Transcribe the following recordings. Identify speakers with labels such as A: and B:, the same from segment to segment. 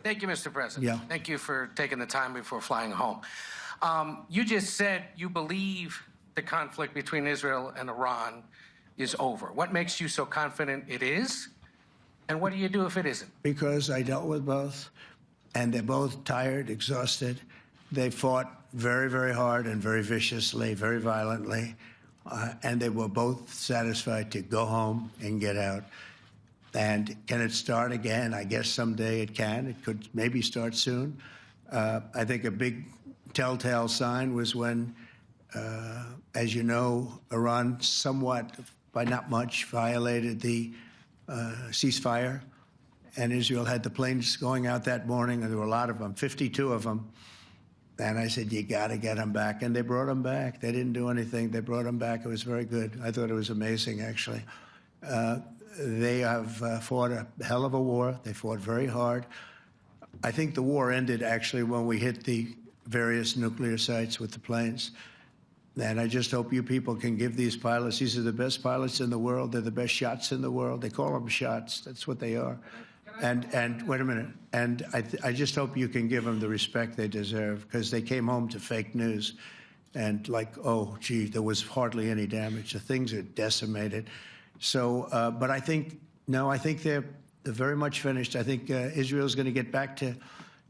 A: Thank you, Mr. President.
B: Yeah.
A: Thank you for taking the time before flying home. You just said you believe the conflict between Israel and Iran is over. What makes you so confident it is? And what do you do if it isn't?
B: Because I dealt with both, and they're both tired, exhausted. They fought very, very hard and very viciously, very violently, and they were both satisfied to go home and get out. And can it start again? I guess someday it can. It could maybe start soon. I think a big telltale sign was when, as you know, Iran somewhat, by not much, violated the ceasefire. And Israel had the planes going out that morning, and there were a lot of them, 52 of them. And I said, you got to get them back. And they brought them back. They didn't do anything. They brought them back. It was very good. I thought it was amazing, actually. They have fought a hell of a war. They fought very hard. I think the war ended, actually, when we hit the various nuclear sites with the planes. And I just hope you people can give these pilots, these are the best pilots in the world. They're the best shots in the world. They call them shots. That's what they are. And wait a minute. And I just hope you can give them the respect they deserve, because they came home to fake news. And like, oh, gee, there was hardly any damage. The things are decimated. So, but I think, no, I think they're very much finished. I think Israel's going to get back to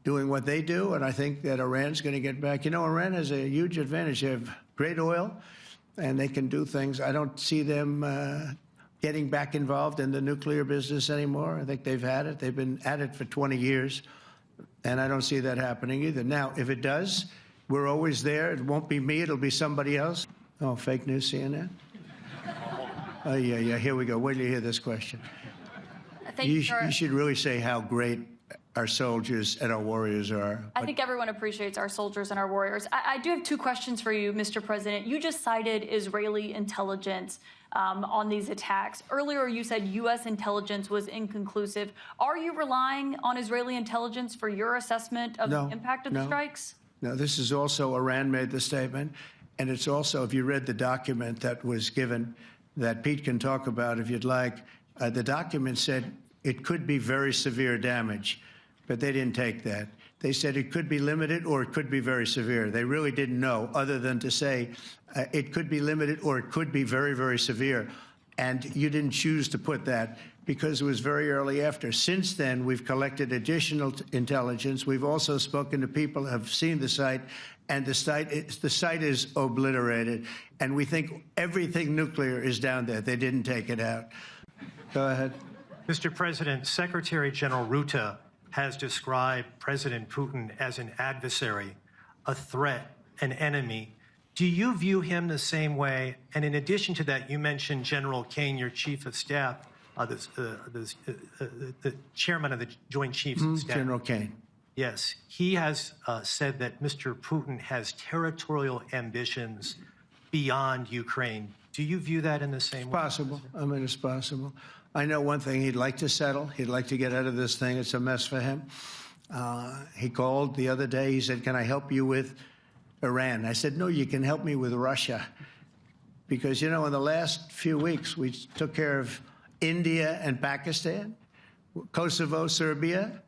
B: doing what they do, and I think that Iran's going to get back. You know, Iran has a huge advantage. They have great oil, and they can do things. I don't see them getting back involved in the nuclear business anymore. I think they've had it. They've been at it for 20 years, and I don't see that happening either. Now, if it does, we're always there. It won't be me. It'll be somebody else. Oh, fake news, CNN? Oh, yeah, here we go. Wait till you hear this question. You should really say how great our soldiers and our warriors are.
C: I think everyone appreciates our soldiers and our warriors. I do have two questions for you, Mr. President. You just cited Israeli intelligence on these attacks. Earlier, you said U.S. intelligence was inconclusive. Are you relying on Israeli intelligence for your assessment of the impact of the strikes?
B: No, this is also, Iran made the statement, and it's also, if you read the document that was given, that Pete can talk about if you'd like, the document said it could be very severe damage, but they didn't take that. They said it could be limited or it could be very severe. They really didn't know, other than to say it could be limited or it could be very, very severe. And you didn't choose to put that because it was very early after. Since then, we've collected additional intelligence. We've also spoken to people who have seen the site, and the site is obliterated. And we think everything nuclear is down there. They didn't take it out. Go ahead.
D: Mr. President, Secretary General Rutte has described President Putin as an adversary, a threat, an enemy. Do you view him the same way? And in addition to that, you mentioned General Kane, your chief of staff, the chairman of the Joint Chiefs of Staff.
B: General Kane.
D: Yes. He has said that Mr. Putin has territorial ambitions beyond Ukraine. Do you view that in the same way?
B: It's possible. I mean, it's possible. I know one thing. He'd like to settle. He'd like to get out of this thing. It's a mess for him. He called the other day. He said, can I help you with Iran? I said, no, you can help me with Russia. Because, you know, in the last few weeks, we took care of India and Pakistan, Kosovo, Serbia.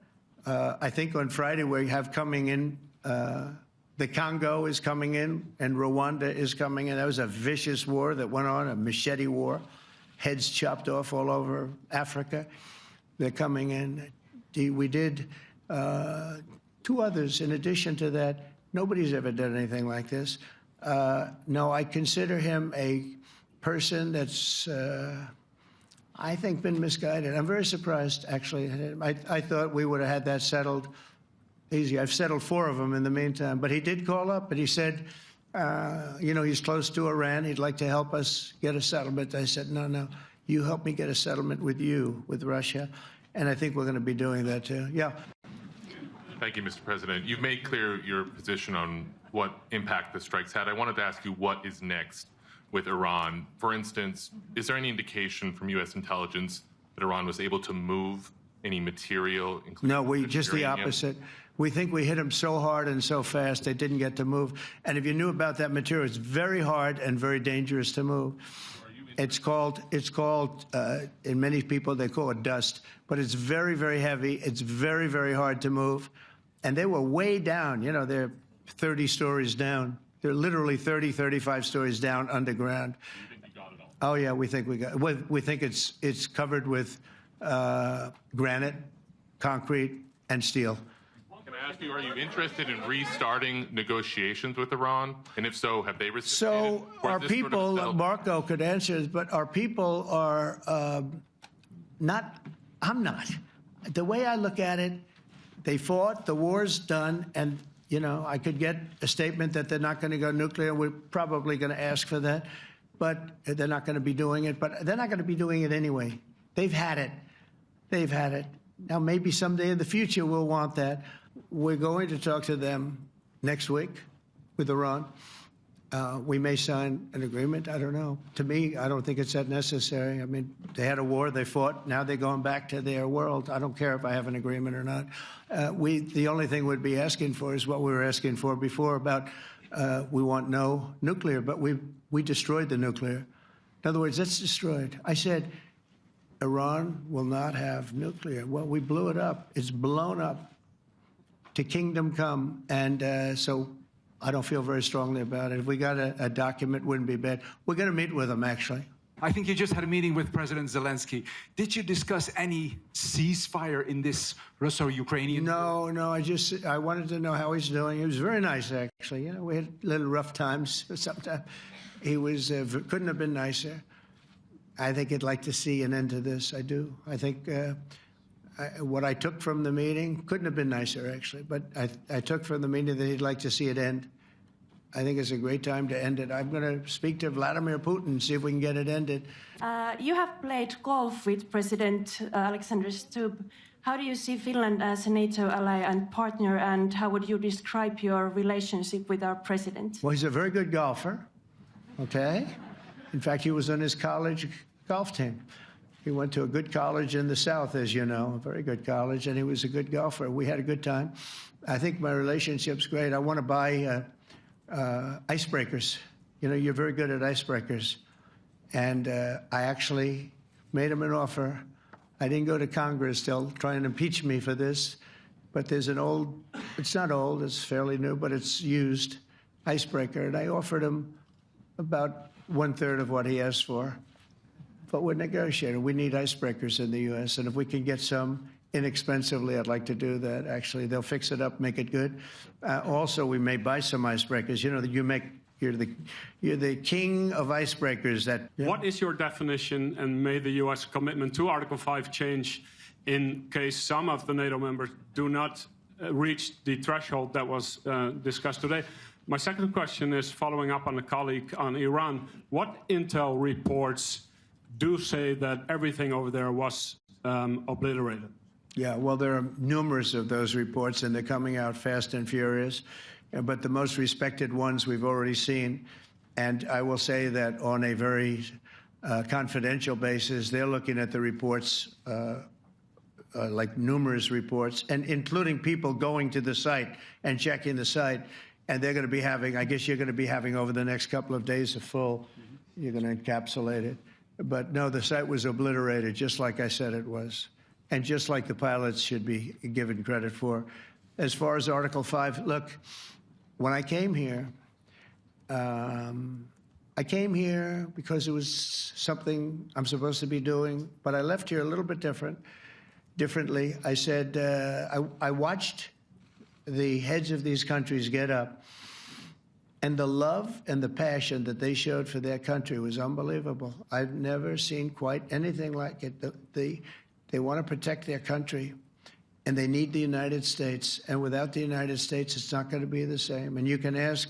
B: I think on Friday we have coming in, the Congo is coming in, and Rwanda is coming in. That was a vicious war that went on, a machete war. Heads chopped off all over Africa. They're coming in. We did two others in addition to that. Nobody's ever done anything like this. No, I consider him a person that's, I think, been misguided. I'm very surprised, actually. I thought we would have had that settled easy. I've settled 4 of them in the meantime. But he did call up, and he said, you know, he's close to Iran. He'd like to help us get a settlement. I said, no, you help me get a settlement with Russia. And I think we're going to be doing that, too. Yeah.
E: Thank you, Mr. President. You've made clear your position on what impact the strikes had. I wanted to ask you what is next with Iran. For instance, is there any indication from U.S. intelligence that Iran was able to move any material?
B: No, just the opposite. We think we hit them so hard and so fast they didn't get to move. And if you knew about that material, it's very hard and very dangerous to move.
E: Are you
B: It's called, in many people, they call it dust, but it's very, very heavy. It's very, very hard to move. And they were way down. You know, they're 30 stories down. They're literally 30, 35 stories down underground.
E: You think you got it all?
B: Oh, yeah, we think we got it. We think it's covered with granite, concrete, and steel.
E: Can I ask you, are you interested in restarting negotiations with Iran? And if so, have they reciprocated?
B: So
E: Or is
B: our
E: this sort of
B: people,
E: settled?
B: Marco could answer this, but our people are not, I'm not. The way I look at it, they fought, the war's done, and, you know, I could get a statement that they're not going to go nuclear. We're probably going to ask for that, but they're not going to be doing it. But they're not going to be doing it anyway. They've had it. They've had it. Now, maybe someday in the future we'll want that. We're going to talk to them next week with Iran. We may sign an agreement. I don't know. To me, I don't think it's that necessary. I mean, they had a war, they fought. Now they're going back to their world. I don't care if I have an agreement or not. The only thing we'd be asking for is what we were asking for before about we want no nuclear, but we destroyed the nuclear. In other words, that's destroyed. I said, Iran will not have nuclear. Well, we blew it up. It's blown up to kingdom come. And so I don't feel very strongly about it. If we got a document, it wouldn't be bad. We're going to meet with them, actually.
F: I think you just had a meeting with President Zelensky. Did you discuss any ceasefire in this Russo-Ukrainian?
B: No. I wanted to know how he's doing. He was very nice, actually. You know, we had little rough times sometimes. He was couldn't have been nicer. I think he'd like to see an end to this. I do. I think what I took from the meeting couldn't have been nicer, actually. But I took from the meeting that he'd like to see it end. I think it's a great time to end it. I'm going to speak to Vladimir Putin and see if we can get it ended.
G: You have played golf with President Alexander Stubb. How do you see Finland as a NATO ally and partner, and how would you describe your relationship with our president?
B: Well, he's a very good golfer, okay? In fact, he was on his college golf team. He went to a good college in the South, as you know, a very good college, and he was a good golfer. We had a good time. I think my relationship's great. I want to buy icebreakers. You know, you're very good at icebreakers. And I actually made him an offer. I didn't go to Congress. They'll try and impeach me for this. But there's an old, it's not old, it's fairly new, but it's used icebreaker. And I offered him about 1/3 of what he asked for. But we're negotiating. We need icebreakers in the U.S. And if we can get some inexpensively, I'd like to do that, actually. They'll fix it up, make it good. Also, we may buy some icebreakers. You know, you're the king of icebreakers.
H: What is your definition, and may the U.S. commitment to Article 5 change in case some of the NATO members do not reach the threshold that was discussed today? My second question is following up on a colleague on Iran. What intel reports do say that everything over there was obliterated?
B: Yeah, well, there are numerous of those reports, and they're coming out fast and furious. But the most respected ones we've already seen. And I will say that on a very confidential basis, they're looking at the reports, like numerous reports, and including people going to the site and checking the site. And they're going to be having, I guess you're going to be having over the next couple of days a full, you're going to encapsulate it. But no, the site was obliterated, just like I said it was. And just like the pilots should be given credit for. As far as Article 5, look, when I came here because it was something I'm supposed to be doing, but I left here a little bit differently. I said, I watched the heads of these countries get up, and the love and the passion that they showed for their country was unbelievable. I've never seen quite anything like it. They want to protect their country, and they need the United States. And without the United States, it's not going to be the same. And you can ask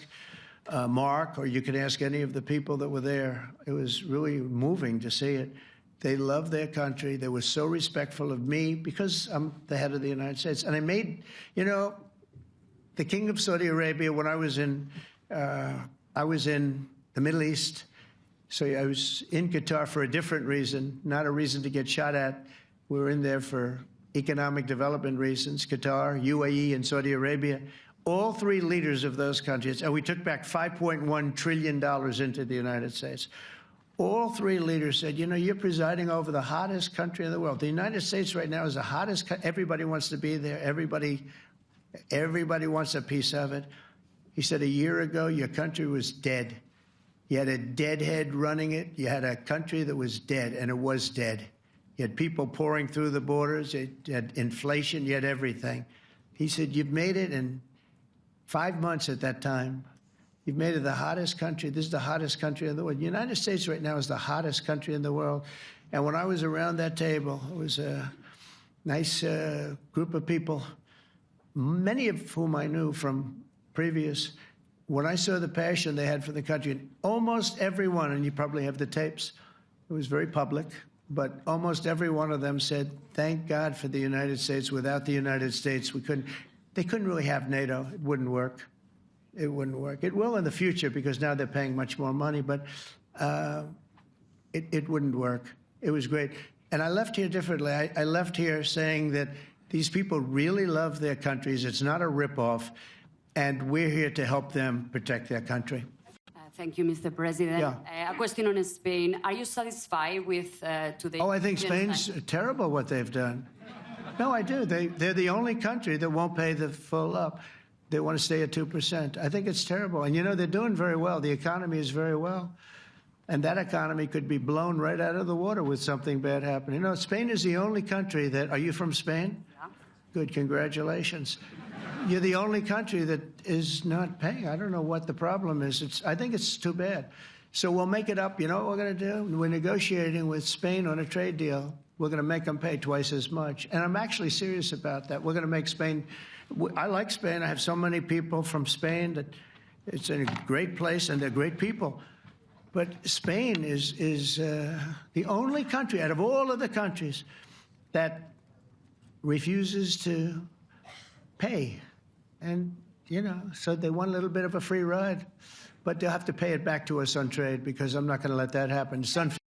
B: Mark, or you can ask any of the people that were there. It was really moving to see it. They love their country. They were so respectful of me because I'm the head of the United States. And I made, you know, the King of Saudi Arabia, when I was in the Middle East. So I was in Qatar for a different reason, not a reason to get shot at. We were in there for economic development reasons, Qatar, UAE, and Saudi Arabia. All three leaders of those countries, and we took back $5.1 trillion into the United States. all three leaders said, you know, you're presiding over the hottest country in the world. The United States right now is the hottest. Everybody wants to be there. Everybody wants a piece of it. He said a year ago, your country was dead. You had a deadhead running it. You had a country that was dead, and it was dead. You had people pouring through the borders. You had inflation. You had everything. He said, you've made it in 5 months at that time. You've made it the hottest country. This is the hottest country in the world. The United States right now is the hottest country in the world. And when I was around that table, it was a nice group of people, many of whom I knew from previous. When I saw the passion they had for the country, almost everyone, and you probably have the tapes, it was very public, but almost every one of them said, thank God for the United States. Without the United States, they couldn't really have NATO. It wouldn't work. It wouldn't work. It will in the future because now they're paying much more money, but it wouldn't work. It was great. And I left here differently. I left here saying that these people really love their countries. It's not a ripoff, and we're here to help them protect their country.
I: Thank you, Mr. President.
B: Yeah.
I: A question on Spain. Are you satisfied with today?
B: Oh, I think Spain's terrible what they've done. No, I do. They're the only country that won't pay the full up. They want to stay at 2%. I think it's terrible. And, you know, they're doing very well. The economy is very well. And that economy could be blown right out of the water with something bad happening. You know, Spain is the only country that... Are you from Spain?
I: Yeah.
B: Good, congratulations. You're the only country that is not paying. I don't know what the problem is. I think it's too bad. So we'll make it up. You know what we're going to do? We're negotiating with Spain on a trade deal. We're going to make them pay twice as much. And I'm actually serious about that. We're going to make Spain... I like Spain. I have so many people from Spain that it's a great place and they're great people. But Spain is the only country out of all of the countries that refuses to pay. And, you know, so they want a little bit of a free ride. But they'll have to pay it back to us on trade because I'm not going to let that happen. It's unfair.